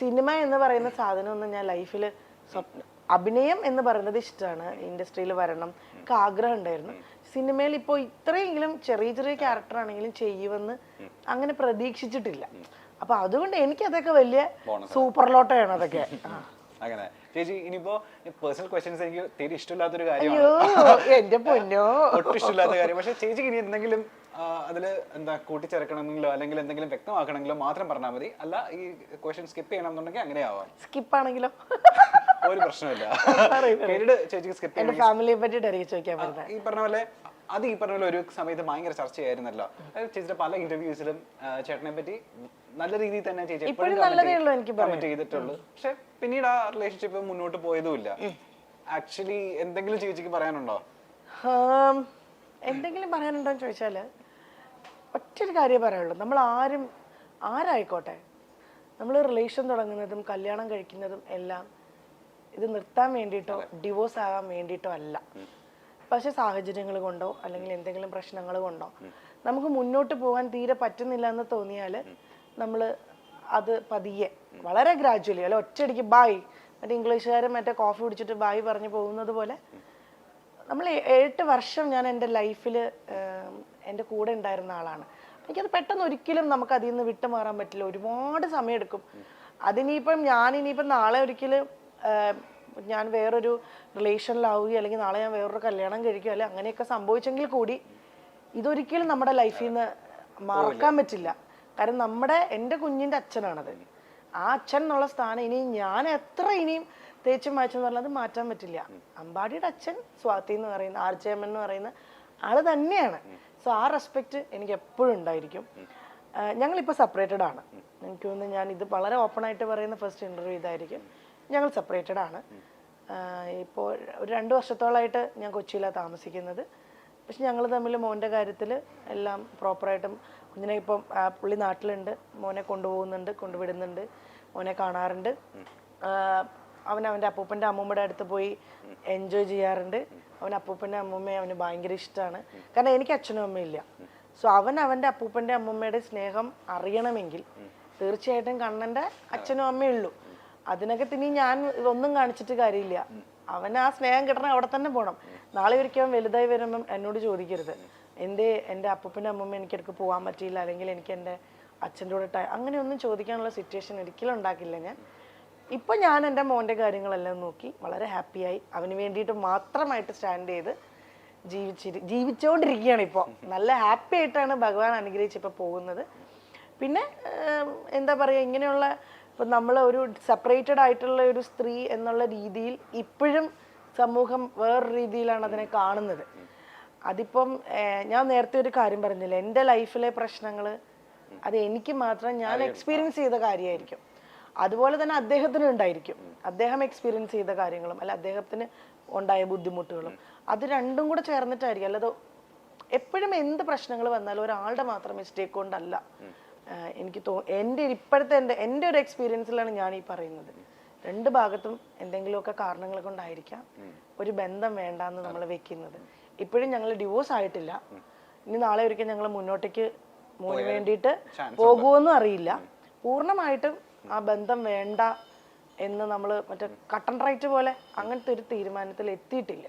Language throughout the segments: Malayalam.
സിനിമ എന്ന് പറയുന്ന സാധനമൊന്നും ഞാൻ ലൈഫിൽ സ്വപ്നം അഭിനയം എന്ന് പറയുന്നത് ഇഷ്ടമാണ്. ഇൻഡസ്ട്രിയിൽ വരണം ഒക്കെ ആഗ്രഹം ഉണ്ടായിരുന്നു. സിനിമയിൽ ഇപ്പോൾ ഇത്രയെങ്കിലും ചെറിയ ചെറിയ ക്യാരക്ടർ ആണെങ്കിലും ചെയ്യുമെന്ന് അങ്ങനെ പ്രതീക്ഷിച്ചിട്ടില്ല. അപ്പൊ അതുകൊണ്ട് എനിക്കതൊക്കെ വലിയ സൂപ്പർ ലോട്ടയാണ് അതൊക്കെ. അങ്ങനെ ചേച്ചി ഇനിയിപ്പോ പേഴ്സണൽ ക്വസ്റ്റ്യൻസ് എനിക്ക് തീരെ ഇഷ്ടമില്ലാത്തൊരു കാര്യമാണ്. എന്റെ പൊന്നോ, ഒട്ടും ഇഷ്ടമില്ലാത്ത കാര്യം. പക്ഷെ ചേച്ചിക്ക് ഇനി എന്തെങ്കിലും അതില് എന്താ കൂട്ടിച്ചേർക്കണമെങ്കിലോ അല്ലെങ്കിൽ എന്തെങ്കിലും വ്യക്തമാക്കണമെങ്കിലോ മാത്രം പറഞ്ഞാൽ മതി. അല്ല ഈ ക്വസ്റ്റ്യൻ സ്കിപ്പ് ചെയ്യണം എന്നുണ്ടെങ്കിൽ അങ്ങനെ ആവാം. സ്കിപ്പ് ആണെങ്കിലോ ഒരു പ്രശ്നമില്ല. ചേച്ചിക്ക് സ്കിപ്പ് എന്റെ ഫാമിലിയെ പറ്റിയിട്ടായിരിക്കും ചോദിക്കാൻ പറ്റുന്നത്. ഈ പറഞ്ഞ പോലെ ഈ പറഞ്ഞ പോലെ ഒരു സമയത്ത് ഭയങ്കര ചർച്ചയായിരുന്നല്ലോ. ചേച്ചിയുടെ പല ഇന്റർവ്യൂസിലും ചേട്ടനെ പറ്റി നല്ല രീതിയിൽ തന്നെ ചേച്ചി കമന്റ് ചെയ്തിട്ടുള്ളൂ. പക്ഷെ പിന്നീട് ആ റിലേഷൻഷിപ്പ് മുന്നോട്ട് പോയതുമില്ല. ആക്ച്വലി എന്തെങ്കിലും ചേച്ചിക്ക് പറയാനുണ്ടോ? എന്തെങ്കിലും പറയാനുണ്ടോ എന്ന് ചോദിച്ചാല് ഒറ്റൊരു കാര്യം പറയുള്ളൂ. നമ്മൾ ആരായിക്കോട്ടെ, നമ്മൾ റിലേഷൻ തുടങ്ങുന്നതും കല്യാണം കഴിക്കുന്നതും എല്ലാം ഇത് നിർത്താൻ വേണ്ടിയിട്ടോ ഡിവോഴ്സ് ആകാൻ വേണ്ടിയിട്ടോ അല്ല. പക്ഷെ സാഹചര്യങ്ങൾ കൊണ്ടോ അല്ലെങ്കിൽ എന്തെങ്കിലും പ്രശ്നങ്ങൾ കൊണ്ടോ നമുക്ക് മുന്നോട്ട് പോകാൻ തീരെ പറ്റുന്നില്ല എന്ന് തോന്നിയാൽ നമ്മൾ അത് പതിയെ വളരെ ഗ്രാജുവലി അല്ല ഒറ്റയടിക്ക് ബായ്, മറ്റേ ഇംഗ്ലീഷുകാരൻ മറ്റേ കോഫി കുടിച്ചിട്ട് ബായ് പറഞ്ഞു പോകുന്നത് പോലെ നമ്മൾ 8 വർഷം ഞാൻ എൻ്റെ ലൈഫിൽ എൻ്റെ കൂടെ ഉണ്ടായിരുന്ന ആളാണ്. എനിക്കത് പെട്ടെന്ന് ഒരിക്കലും നമുക്ക് അതിൽ നിന്ന് വിട്ടുമാറാൻ പറ്റില്ല. ഒരുപാട് സമയമെടുക്കും. ഞാനിനിയിപ്പം നാളെ ഒരിക്കലും ഞാൻ വേറൊരു റിലേഷനിലാവുകയോ അല്ലെങ്കിൽ നാളെ ഞാൻ വേറൊരു കല്യാണം കഴിക്കുകയോ അല്ലെങ്കിൽ അങ്ങനെയൊക്കെ സംഭവിച്ചെങ്കിൽ കൂടി ഇതൊരിക്കലും നമ്മുടെ ലൈഫിൽ നിന്ന് മറക്കാൻ പറ്റില്ല. കാരണം എൻ്റെ കുഞ്ഞിൻ്റെ അച്ഛനാണത്. ആ അച്ഛൻ എന്നുള്ള സ്ഥാനം ഞാൻ എത്ര ഇനിയും തേച്ചും മാച്ചെന്ന് പറഞ്ഞാൽ അത് മാറ്റാൻ പറ്റില്ല. അമ്പാടിയുടെ അച്ഛൻ സ്വാതി എന്ന് പറയുന്ന ആർച്ചയമ്മൻ എന്ന് പറയുന്ന ആള് തന്നെയാണ്. സോ ആ റെസ്പെക്ട് എനിക്ക് എപ്പോഴും ഉണ്ടായിരിക്കും. ഞങ്ങളിപ്പോൾ സെപ്പറേറ്റഡ് ആണ്. എനിക്ക് തോന്നുന്നു ഞാൻ ഇത് വളരെ ഓപ്പൺ ആയിട്ട് പറയുന്ന ഫസ്റ്റ് ഇന്റർവ്യൂ ഇതായിരിക്കും. ഞങ്ങൾ സെപ്പറേറ്റഡ് ആണ്. ഇപ്പോൾ ഒരു 2 വർഷത്തോളമായിട്ട് ഞാൻ കൊച്ചിയിലാണ് താമസിക്കുന്നത്. പക്ഷെ ഞങ്ങൾ തമ്മിൽ മോൻ്റെ കാര്യത്തിൽ എല്ലാം പ്രോപ്പറായിട്ടും കുഞ്ഞിനെ ഇപ്പം പുള്ളി നാട്ടിലുണ്ട്, മോനെ കൊണ്ടുപോകുന്നുണ്ട്, കൊണ്ടുവിടുന്നുണ്ട്, മോനെ കാണാറുണ്ട്. അവൻ്റെ അപ്പൂപ്പൻ്റെ അമ്മൂമ്മയുടെ അടുത്ത് പോയി എൻജോയ് ചെയ്യാറുണ്ട്. അപ്പൂപ്പൻ്റെ അമ്മൂമ്മയെ അവന് ഭയങ്കര ഇഷ്ടമാണ്. കാരണം എനിക്ക് അച്ഛനും അമ്മയില്ല. സോ അവൻ്റെ അപ്പൂപ്പൻ്റെ അമ്മൂമ്മയുടെ സ്നേഹം അറിയണമെങ്കിൽ തീർച്ചയായിട്ടും കണ്ണൻ്റെ അച്ഛനും അമ്മയേ ഉള്ളൂ. അതിനൊക്കെ ഇനി ഞാൻ ഒന്നും കാണിച്ചിട്ട് കാര്യമില്ല. അവന് ആ സ്നേഹം കിട്ടണം, അവിടെ തന്നെ പോകണം. നാളെ ഒരിക്കലും വലുതായി വരുമ്പം എന്നോട് ചോദിക്കരുത് എൻ്റെ അപ്പൂപ്പൻ്റെ അമ്മൂമ്മ എനിക്കിടക്ക് പോകാൻ പറ്റിയില്ല അല്ലെങ്കിൽ എനിക്ക് എൻ്റെ അച്ഛൻ്റെ കൂടെ അങ്ങനെയൊന്നും ചോദിക്കാനുള്ള സിറ്റുവേഷൻ ഒരിക്കലും ഉണ്ടാക്കില്ല ഞാൻ. ഇപ്പം ഞാൻ എൻ്റെ മോൻ്റെ കാര്യങ്ങളെല്ലാം നോക്കി വളരെ ഹാപ്പിയായി അവന് വേണ്ടിയിട്ട് മാത്രമായിട്ട് സ്റ്റാൻഡ് ചെയ്ത് ജീവിച്ചുകൊണ്ടിരിക്കുകയാണ്. ഇപ്പോൾ നല്ല ഹാപ്പി ആയിട്ടാണ് ഭഗവാൻ അനുഗ്രഹിച്ചിപ്പോൾ പോകുന്നത്. പിന്നെ എന്താ പറയുക, ഇങ്ങനെയുള്ള ഇപ്പം നമ്മൾ ഒരു സെപ്പറേറ്റഡ് ആയിട്ടുള്ള ഒരു സ്ത്രീ എന്നുള്ള രീതിയിൽ ഇപ്പോഴും സമൂഹം വേറൊരു രീതിയിലാണ് അതിനെ കാണുന്നത്. അതിപ്പം ഞാൻ നേരത്തെ ഒരു കാര്യം പറഞ്ഞില്ല, എൻ്റെ ലൈഫിലെ പ്രശ്നങ്ങൾ അത് എനിക്ക് മാത്രം ഞാൻ എക്സ്പീരിയൻസ് ചെയ്ത കാര്യമായിരിക്കും. അതുപോലെ തന്നെ അദ്ദേഹത്തിന് ഉണ്ടായിരിക്കും. അദ്ദേഹം എക്സ്പീരിയൻസ് ചെയ്ത കാര്യങ്ങളും അല്ല അദ്ദേഹത്തിന് ഉണ്ടായ ബുദ്ധിമുട്ടുകളും അത് രണ്ടും കൂടെ ചേർന്നിട്ടായിരിക്കും. അല്ലാതെ എപ്പോഴും എന്ത് പ്രശ്നങ്ങൾ വന്നാലും ഒരാളുടെ മാത്രം മിസ്റ്റേക്ക് കൊണ്ടല്ല. എനിക്ക് എൻ്റെ ഒരു എക്സ്പീരിയൻസിലാണ് ഞാൻ ഈ പറയുന്നത്. 2 ഭാഗത്തും എന്തെങ്കിലുമൊക്കെ കാരണങ്ങൾ കൊണ്ടായിരിക്കാം ഒരു ബന്ധം വേണ്ടാന്ന് നമ്മൾ വെക്കുന്നത്. ഇപ്പോഴും ഞങ്ങൾ ഡിവോഴ്സ് ആയിട്ടില്ല. ഇനി നാളെ ഒരിക്കൽ ഞങ്ങൾ മുന്നോട്ടേക്ക് മോന് വേണ്ടിയിട്ട് പോകുമെന്നും അറിയില്ല. പൂർണ്ണമായിട്ടും ആ ബന്ധം വേണ്ട എന്ന് നമ്മൾ മറ്റേ കട്ടൻ റൈറ്റ് പോലെ അങ്ങനത്തെ ഒരു തീരുമാനത്തിൽ എത്തിയിട്ടില്ല.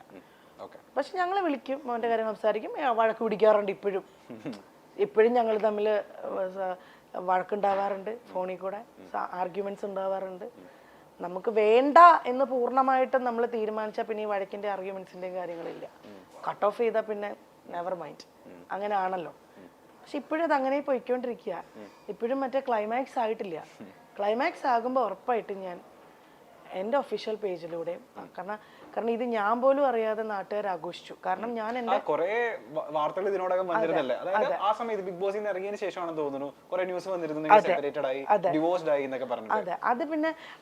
പക്ഷെ ഞങ്ങൾ വിളിക്കും, മോൻ്റെ കാര്യം സംസാരിക്കും, വഴക്ക് പിടിക്കാറുണ്ട്. ഇപ്പോഴും ഞങ്ങൾ തമ്മിൽ വഴക്കുണ്ടാവാറുണ്ട്, ഫോണിൽ കൂടെ ആർഗ്യുമെന്റ്സ് ഉണ്ടാവാറുണ്ട്. നമുക്ക് വേണ്ട എന്ന് പൂർണ്ണമായിട്ടും നമ്മൾ തീരുമാനിച്ചാൽ പിന്നെ ഈ വഴക്കിൻ്റെ ആർഗ്യുമെന്റ്സിൻ്റെയും കാര്യങ്ങളില്ല. കട്ട് ഓഫ് ചെയ്താൽ പിന്നെ നെവർ മൈൻഡ്, അങ്ങനെ ആണല്ലോ. പക്ഷെ ഇപ്പോഴും അത് അങ്ങനെ പോയിക്കൊണ്ടിരിക്കുക. ഇപ്പോഴും മറ്റേ ക്ലൈമാക്സ് ആയിട്ടില്ല. ക്ലൈമാക്സ് ആകുമ്പോൾ ഉറപ്പായിട്ടും ഞാൻ എൻ്റെ ഒഫീഷ്യൽ പേജിലൂടെ, കാരണം ഇത് ഞാൻ പോലും അറിയാതെ നാട്ടുകാർ ആഘോഷിച്ചു. കാരണം ഞാൻ എൻ്റെ കുറെ വാർത്തകൾ ഇതിനോടകം വന്നിരുന്നല്ലേ, അതായത് ആ സമയത്ത് ബിഗ് ബോസിൽ നിന്ന് ഇറങ്ങിയതിന് ശേഷമാണെന്ന് തോന്നുന്നു കുറെ ന്യൂസ് വന്നിരുന്നു സെപ്പറേറ്റഡ് ആയി ഡിവോഴ്സ്ഡ് ആയി എന്നൊക്കെ പറഞ്ഞു. അതെ,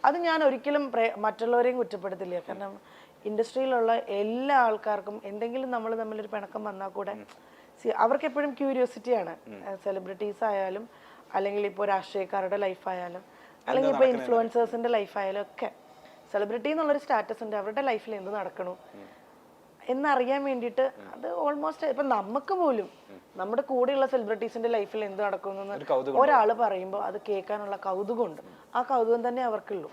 അത് ഞാൻ ഒരിക്കലും മറ്റുള്ളവരെയും കുറ്റപ്പെടുത്തില്ല. കാരണം ഇൻഡസ്ട്രിയിലുള്ള എല്ലാ ആൾക്കാർക്കും എന്തെങ്കിലും നമ്മൾ തമ്മിലൊരു പിണക്കം വന്നാൽ കൂടെ അവർക്ക് എപ്പോഴും ക്യൂരിയോസിറ്റിയാണ്. സെലിബ്രിറ്റീസ് ആയാലും അല്ലെങ്കിൽ ഇപ്പോൾ രാഷ്ട്രീയക്കാരുടെ ലൈഫായാലും അല്ലെങ്കിൽ ഇപ്പോൾ ഇൻഫ്ലുവൻസേഴ്സിന്റെ ലൈഫായാലും ഒക്കെ സെലിബ്രിറ്റി എന്നുള്ളൊരു സ്റ്റാറ്റസ് ഉണ്ട്. അവരുടെ ലൈഫിൽ എന്ത് നടക്കണു, എന്നറിയാൻ വേണ്ടിയിട്ട് അത് ഓൾമോസ്റ്റ് ഇപ്പം നമുക്ക് പോലും നമ്മുടെ കൂടെയുള്ള സെലിബ്രിറ്റീസിന്റെ ലൈഫിൽ എന്ത് നടക്കുന്നു ഒരാൾ പറയുമ്പോൾ അത് കേൾക്കാനുള്ള കൗതുകമുണ്ട്. ആ കൗതുകം തന്നെ അവർക്കുള്ളൂ.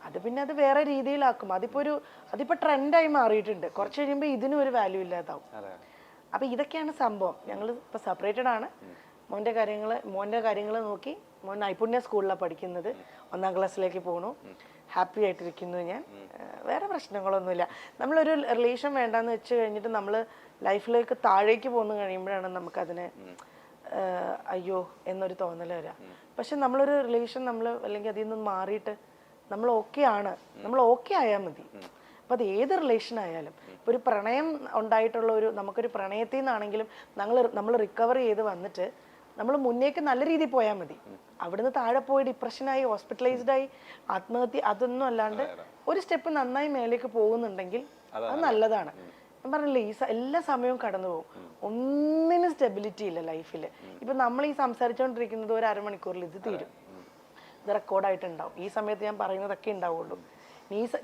അത് പിന്നെ അത് വേറെ രീതിയിലാക്കും. അതിപ്പോ ട്രെൻഡായി മാറിയിട്ടുണ്ട്. കുറച്ച് കഴിയുമ്പോൾ ഇതിനും ഒരു വാല്യൂ ഇല്ലാതാവും. അപ്പൊ ഇതൊക്കെയാണ് സംഭവം. ഞങ്ങൾ ഇപ്പൊ സെപ്പറേറ്റഡ് ആണ്. മോന്റെ കാര്യങ്ങൾ നോക്കി. മോൻ നൈപുണ്യ സ്കൂളിലാണ് പഠിക്കുന്നത്. 1ാം ക്ലാസ്സിലേക്ക് പോകണു. ഹാപ്പി ആയിട്ടിരിക്കുന്നു ഞാൻ. വേറെ പ്രശ്നങ്ങളൊന്നുമില്ല. നമ്മളൊരു റിലേഷൻ വേണ്ടാന്ന് വെച്ച് കഴിഞ്ഞിട്ട് നമ്മൾ ലൈഫിലേക്ക് താഴേക്ക് പോന്നു കഴിയുമ്പോഴാണ് നമുക്കതിനെ അയ്യോ എന്നൊരു തോന്നൽ വരാം. പക്ഷെ നമ്മളൊരു റിലേഷൻ അല്ലെങ്കിൽ അതിൽ നിന്ന് മാറിയിട്ട് നമ്മൾ ഓക്കെ ആയാൽ മതി. അപ്പം അത് ഏത് റിലേഷൻ ആയാലും. ഇപ്പോൾ ഒരു പ്രണയം ഉണ്ടായിട്ടുള്ള നമുക്കൊരു പ്രണയത്തിൽ നിന്നാണെങ്കിലും നമ്മൾ റിക്കവർ ചെയ്ത് വന്നിട്ട് നമ്മൾ മുന്നേക്ക് നല്ല രീതിയിൽ പോയാൽ മതി. അവിടുന്ന് താഴെ പോയി ഡിപ്രഷനായി ഹോസ്പിറ്റലൈസ്ഡായി ആത്മഹത്യ അതൊന്നും അല്ലാണ്ട് ഒരു സ്റ്റെപ്പ് നന്നായി മേലേക്ക് പോകുന്നുണ്ടെങ്കിൽ അത് നല്ലതാണ്. ഞാൻ പറഞ്ഞില്ലേ, എല്ലാ സമയവും കടന്നു പോകും. ഒന്നിനും സ്റ്റെബിലിറ്റി ഇല്ല ലൈഫിൽ. ഇപ്പം നമ്മൾ ഈ സംസാരിച്ചുകൊണ്ടിരിക്കുന്നത് ഒരു അരമണിക്കൂറിൽ ഇത് തീരും. ഇത് റെക്കോർഡായിട്ടുണ്ടാവും. ഈ സമയത്ത് ഞാൻ പറയുന്നതൊക്കെ ഉണ്ടാവുള്ളൂ.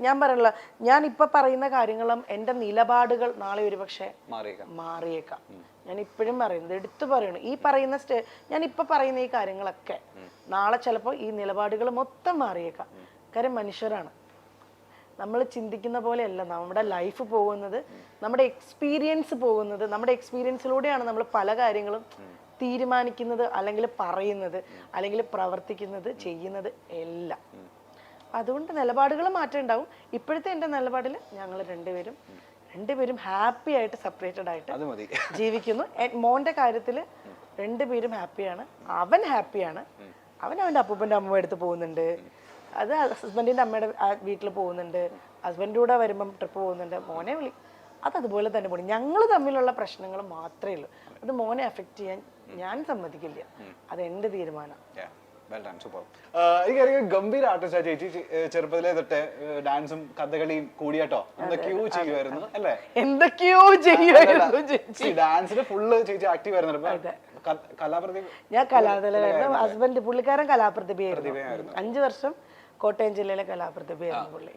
ഞാൻ പറയല്ല, ഞാൻ ഇപ്പൊ പറയുന്ന കാര്യങ്ങളും എൻ്റെ നിലപാടുകൾ നാളെ ഒരുപക്ഷെ മാറിയേക്കാം. ഞാൻ ഇപ്പോഴും പറയുന്നത് എടുത്തു പറയണു. ഈ പറയുന്ന ഞാൻ ഇപ്പൊ പറയുന്ന ഈ കാര്യങ്ങളൊക്കെ നാളെ ചിലപ്പോൾ ഈ നിലപാടുകൾ മൊത്തം മാറിയേക്കാം. കാര്യം മനുഷ്യരാണ്. നമ്മൾ ചിന്തിക്കുന്ന പോലെയല്ല നമ്മുടെ ലൈഫ് പോകുന്നത്. നമ്മുടെ എക്സ്പീരിയൻസ് പോകുന്നത്. നമ്മുടെ എക്സ്പീരിയൻസിലൂടെയാണ് നമ്മൾ പല കാര്യങ്ങളും തീരുമാനിക്കുന്നത്, അല്ലെങ്കിൽ പറയുന്നത്, അല്ലെങ്കിൽ പ്രവർത്തിക്കുന്നത്, ചെയ്യുന്നത് എല്ലാം. അതുകൊണ്ട് നിലപാടുകൾ മാറ്റം ഉണ്ടാവും. ഇപ്പോഴത്തെ എൻ്റെ നിലപാടിൽ ഞങ്ങൾ രണ്ടുപേരും ഹാപ്പി ആയിട്ട് സെപ്പറേറ്റഡ് ആയിട്ട് ജീവിക്കുന്നു. മോന്റെ കാര്യത്തിൽ രണ്ടുപേരും ഹാപ്പിയാണ്. അവൻ ഹാപ്പിയാണ്. അവൻ്റെ അപ്പൂപ്പൻ്റെ അമ്മ അടുത്ത് പോകുന്നുണ്ട്. അത് ഹസ്ബൻഡിൻ്റെ അമ്മയുടെ വീട്ടിൽ പോകുന്നുണ്ട്. ഹസ്ബൻഡിൻ്റെ കൂടെ വരുമ്പം ട്രിപ്പ് പോകുന്നുണ്ട്. മോനെ അതുപോലെ തന്നെ പോകണം. ഞങ്ങൾ തമ്മിലുള്ള പ്രശ്നങ്ങൾ മാത്രമേ ഉള്ളൂ. അത് മോനെ അഫക്റ്റ് ചെയ്യാൻ ഞാൻ സമ്മതിക്കില്ല. അത് എൻ്റെ തീരുമാനം. എനിക്കറിയാം, ഗംഭീര ആർട്ടിസ്റ്റാ ചേച്ചി. ചെറുപ്പത്തിലെ തൊട്ട് ഡാൻസും കഥകളിയും കൂടിയാട്ടോ എന്തൊക്കെയോ ചെയ്യുമായിരുന്നു അല്ലേ? എന്തൊക്കെയോ ചെയ്യുമായിരുന്നു. ഡാൻസിന് ഫുള്ള് ചേച്ചി ആക്റ്റീവ് ആയിരുന്നു. കലാപ്രതിഭ. ഞാൻ കലാതലായിരുന്നു. ഹസ്ബൻഡ് പുള്ളിക്കാരൻ കലാപ്രതിഭയായിരുന്നു. 5 വർഷം കോട്ടയം ജില്ലയിലെ കലാപ്രതിഭയായിരുന്നു പുള്ളി.